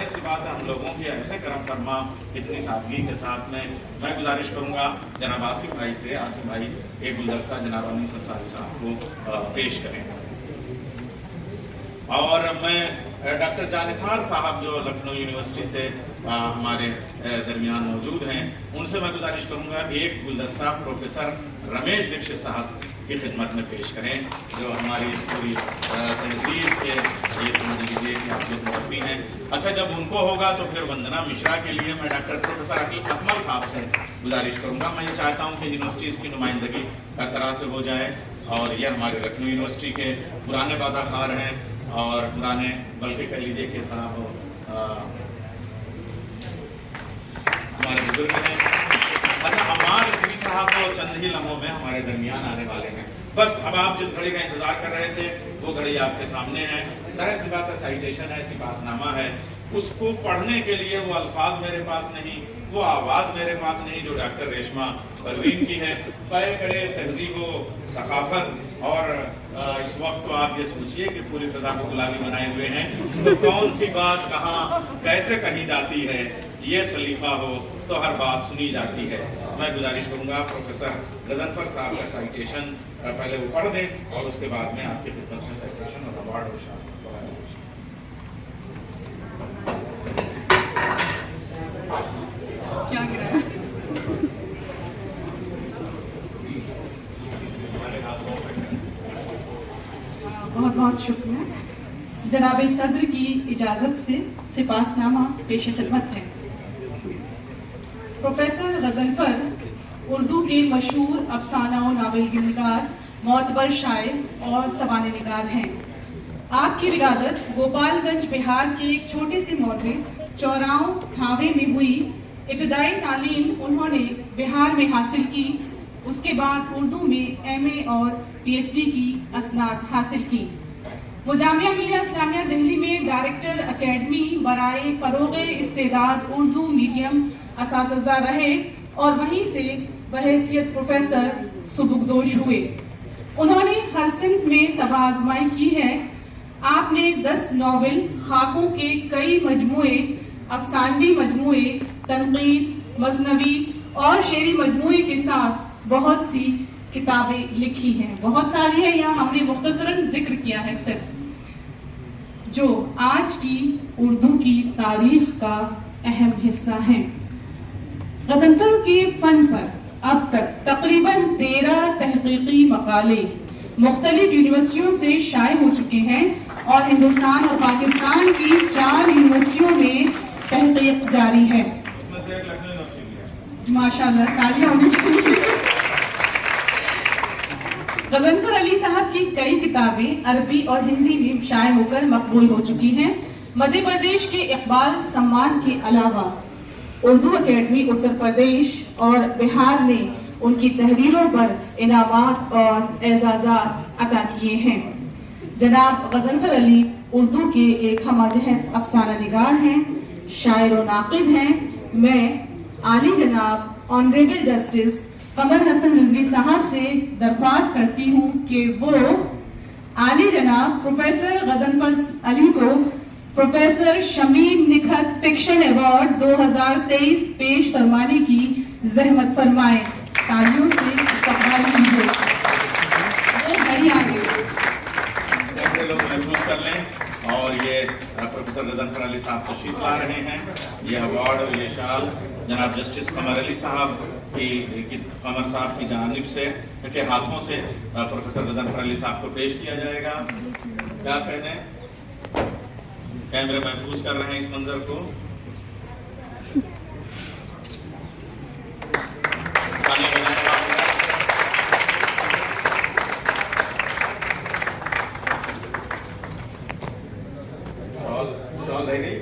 जाहिर सी बात है हम लोगों के ऐसे करम फरमा इतनी सादगी के साथ में मैं गुजारिश करूंगा जनाब आसिफ भाई से, आसिफ भाई एक गुलदस्ता जनाब अनीस अंसारी साहब को पेश करें। और मैं डॉक्टर जानिसार साहब जो लखनऊ यूनिवर्सिटी से हमारे दरमियान मौजूद हैं, उनसे मैं गुजारिश करूंगा एक गुलदस्ता प्रोफेसर रमेश दीक्षित साहब की खिदमत में पेश करें, जो हमारी पूरी तहजीब के ये समझ लीजिए कि आप लोग मुरब्बी हैं। अच्छा, जब उनको होगा तो फिर वंदना मिश्रा के लिए मैं डॉक्टर प्रोफेसर अकमल साहब से गुजारिश करूंगा। मैं ये चाहता हूँ कि यूनिवर्सिटीज़ की नुमाइंदगी हर तरह से हो जाए, और ये हमारे लखनऊ यूनिवर्सिटी के पुराने वादाखार हैं और पुराने, बल्कि कह लीजिए कि साहब हमारे बुजुर्ग हैं। अच्छा, अम्मार रज़वी साहब तो चंद ही लम्हों में हमारे दरमियान आने वाले हैं। बस अब आप जिस घड़ी का इंतजार कर रहे थे वो घड़ी आपके सामने है। जाहिर सी बात है, साइटेशन है, सिपासनामा है, उसको पढ़ने के लिए वो अल्फाज मेरे पास नहीं, वो आवाज़ मेरे पास नहीं जो डॉक्टर रेशमा परवीन की है। पाए करे तहजीब व सकाफत, और इस वक्त तो आप ये सोचिए कि पूरी फिजा को गुलाबी बनाए हुए हैं, तो कौन सी बात कहाँ कैसे कही जाती है, ये सलीफा हो तो हर बात सुनी जाती है। मैं गुजारिश करूंगा प्रोफेसर गजनफर साहब का साइटेशन पहले वो पढ़ दें और उसके बाद में आपकी खिदमत में साइटेशन और अवार्ड और शामिल। क्या गिराया? बहुत बहुत शुक्रिया। जनाब सदर की इजाज़त से सिपासनामा पेश खिदमत है। प्रोफेसर गजनफर उर्दू के मशहूर अफसाना और नावल मोतबर शायर और सवाने निगार हैं। आपकी विरादत गोपालगंज बिहार के एक छोटे से मौजे चौराव थावे में हुई। इब्तदाई तालीम उन्होंने बिहार में हासिल की, उसके बाद उर्दू में MA और PhD की असनाद हासिल की। वो जामिया मिलिया इस्लामिया दिल्ली में डायरेक्टर अकेडमी बराए फ़रोग़ इस्तेदाद उर्दू मीडियम असातिज़ा रहे और वहीं से बहैसियत प्रोफेसर सुबुकदोश हुए। उन्होंने हर सिंफ में तबाज़माई की है। आपने 10 नॉवेल, खाकों के कई मजमूए, अफसानवी मजमूए, तनक़ीद, मज़नवी और शेरी मजमूए के साथ बहुत सी किताबें लिखी हैं। बहुत सारी है, यहाँ हमने मुख्तसरन जिक्र किया है सिर्फ, जो आज की उर्दू की तारीख का अहम हिस्सा है। गजनफर के फन पर अब तक तकरीबन 13 तहकीकी मकाले मुख्तलिफ यूनिवर्सिटियों से शाये हो चुके हैं और हिंदुस्तान और पाकिस्तान की 4 यूनिवर्सिटियों में तहकीक जारी है। माशाल्लाह, तालियां होनी चाहिए। गजनफर अली साहब की कई किताबें अरबी और हिंदी में शाये होकर मकबूल हो चुकी हैं। मध्य प्रदेश के इकबाल सम्मान के अलावा उर्दू अकेडमी उत्तर प्रदेश और बिहार ने उनकी तहरीरों पर इनामात और एजाज़ात अता किए हैं। जनाब गजनफर अली उर्दू के एक हमजहत अफसाना निगार हैं, शायर और नाक़िद हैं। मैं आली जनाब ऑनरेबल जस्टिस कमर हसन रिजवी साहब से दरख्वास्त करती हूँ कि वो आली जनाब प्रोफेसर गजनफर अली को professor Shamim Nikhat fiction award 2023 पेश फरमाने की जहमत फरमाएं। तालियों से इस्तकबाल कीजिए। वो घड़ी आ गई, ऐसे लोग महसूस कर लें। और ये प्रोफेसर गजनफर अली साहब तशरीफ ला रहे हैं। ये अवार्ड और ये शाल जनाब जस्टिस कमर अली साहब की कमर साहब की जानिब से के हाथों से प्रोफेसर गजनफर अली साहब को पेश किया जाएगा। क्या कहने, कैमरे महफूज कर रहे हैं इस मंजर को। शॉल रह गई,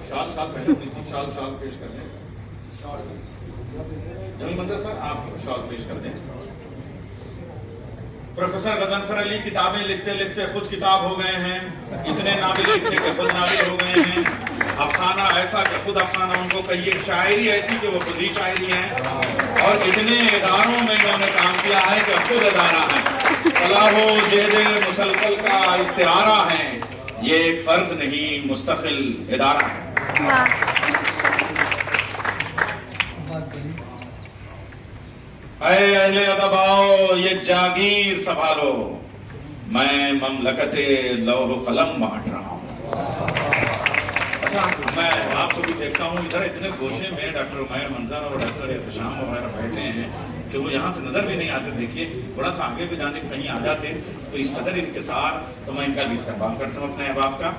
शॉल पहले शॉल पेश कर दें। जमील मंजर सर, आप शॉल पेश कर दें। प्रोफेसर गजनफर अली किताबें लिखते लिखते खुद किताब हो गए हैं। इतने नाविल लिखे कि खुद नाविल हो गए हैं। अफसाना ऐसा कि खुद अफसाना, उनको कहिए शायरी ऐसी कि वो खुद ही शायरी हैं। और इतने इदारों में इन्होंने काम किया है कि खुद इदारा है। फलाहो जेदे मुसलसल का इस्तिआरा है। ये एक फर्द नहीं, मुस्तकिल इदारा है। ऐ अहले अदब आओ, ये जागीर संभालो, मैं ममलकते लौह कलम बांट रहा हूँ। अच्छा, मैं आपको भी देखता हूँ इधर इतने गोशे में डॉक्टर उमैर मंजर और डॉक्टर एहतशाम वगैरह बैठे हैं कि वो यहाँ से नजर भी नहीं आते। देखिए, थोड़ा सा आगे भी जाने कहीं आ जाते तो इस कदर इनके साथ, तो मैं इनका भी इस्तेमाल करता हूँ अपने अहबाब का।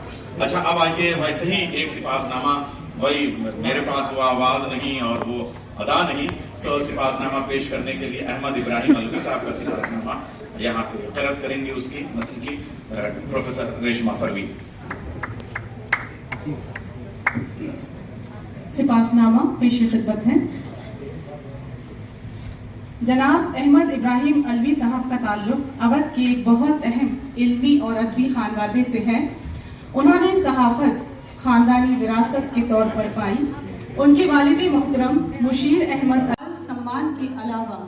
अच्छा, अब आइए वैसे ही एक सिपासनामा, वही मेरे पास वो आवाज नहीं और वो अदा नहीं, तो सिपासनामा पेश करने के लिए अहमद इब्राहिम अलवी साहब का सिपासनामा यहाँ पे तरफ करेंगे, उसकी मतन की प्रोफेसर रेशमा परवीन। सिपासनामा पेश खिदमत है। जनाब अहमद इब्राहिम अलवी साहब का ताल्लुक अवध के एक बहुत अहम इल्मी और अदबी खानवादे से है। उन्होंने सहाफत खानदानी विरासत के तौर पर पाई। उनके वालिद मोहतरम मुशीर अहमद सम्मान के अलावा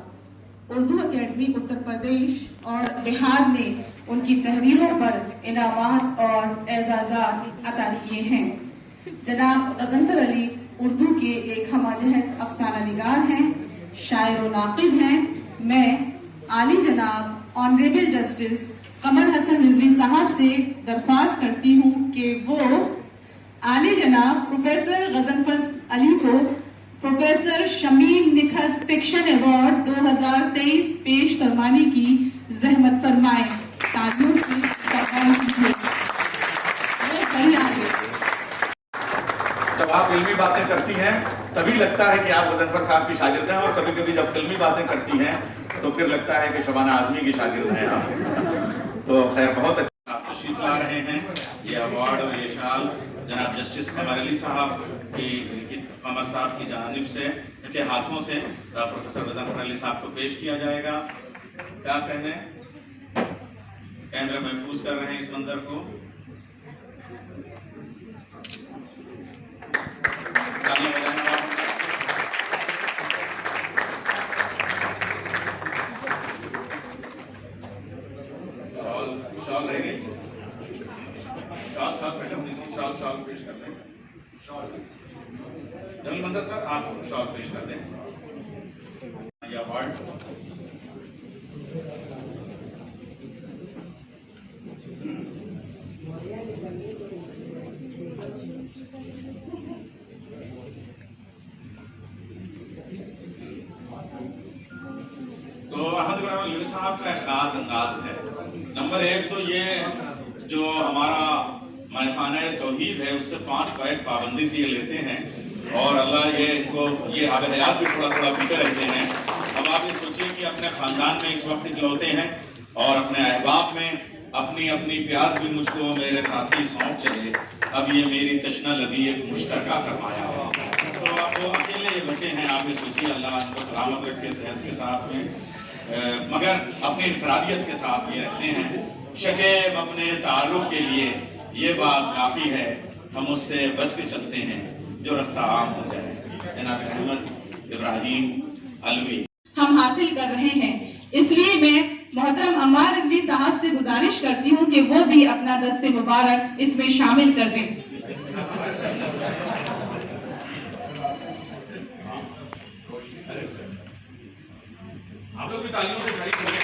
उर्दू अकेडमी उत्तर प्रदेश और बिहार ने उनकी तहरीरों पर इनामात और एजाज़ात अता किए हैं। जनाब गजनफर अली उर्दू के एक हमजहत अफसाना निगार हैं, शायर और नाक़िद हैं। मैं आली जनाब ऑनरेबल जस्टिस कमर हसन रिजवी साहब से दरख्वास्त करती हूँ कि वो आली जनाब प्रोफेसर गजनफर अली को professor Shamim Nikhat fiction award 2023 पेश फरमाने की जहमत फरमाएं। तालियों से इस्तकबाल कीजिए। जब आप इल्मी बातें करती हैं तभी लगता है कि आप गजनफर साहब की शागिर्द हैं, और कभी कभी जब फिल्मी बातें करती हैं तो फिर लगता है कि शबाना आजमी की शागिर्द हैं आप। तो खैर, बहुत अच्छा आप तशरीफ ला रहे हैं। ये अवार्ड और ये शाल जनाब जस्टिस कमर अली साहब की, कमर साहब की जानिब से, इनके हाथों से प्रोफेसर गजनफर अली साहब को पेश किया जाएगा। क्या कहने, कैमरा महफूज कर रहे हैं इस मंजर को। शॉल रह गई, शॉल पहले शॉल पेश कर दें। जनरल मंदर सर, आप शॉल पेश कर दें। ये अवार्ड तो अहमद इब्राहिम अलवी साहब का एक खास अंदाज है। नंबर एक तो ये जो हमारा मैखाना तौहीद है उससे 5 पैक पाबंदी से ये लेते हैं, और अल्लाह ये इनको ये आब हयात भी थोड़ा थोड़ा पीते रहते हैं। अब आप ये सोचिए कि अपने ख़ानदान में इस वक्त इकलौते हैं और अपने अहबाब में अपनी अपनी प्यास भी मुझको मेरे साथी सौंप चले। अब ये मेरी तशना लगी एक मुश्तरका सरमाया है। तो आप वो अकेले ये बचे हैं, आप ये सोचिए अल्लाह इनको सलामत रखे सेहत के साथ में, मगर अपनी इनफरादियत के साथ ये रहते हैं। शकेब अपने तारुफ के लिए ये बात काफ़ी है, हम उससे बच के चलते हैं जो रास्ता आम हो जाए। जनाब अहमद इब्राहिम अलवी हम हासिल कर रहे हैं, इसलिए मैं मोहतरम अम्मार रिजवी साहब से गुजारिश करती हूँ कि वो भी अपना दस्ते मुबारक इसमें शामिल कर दें। आप लोग भी तालियों से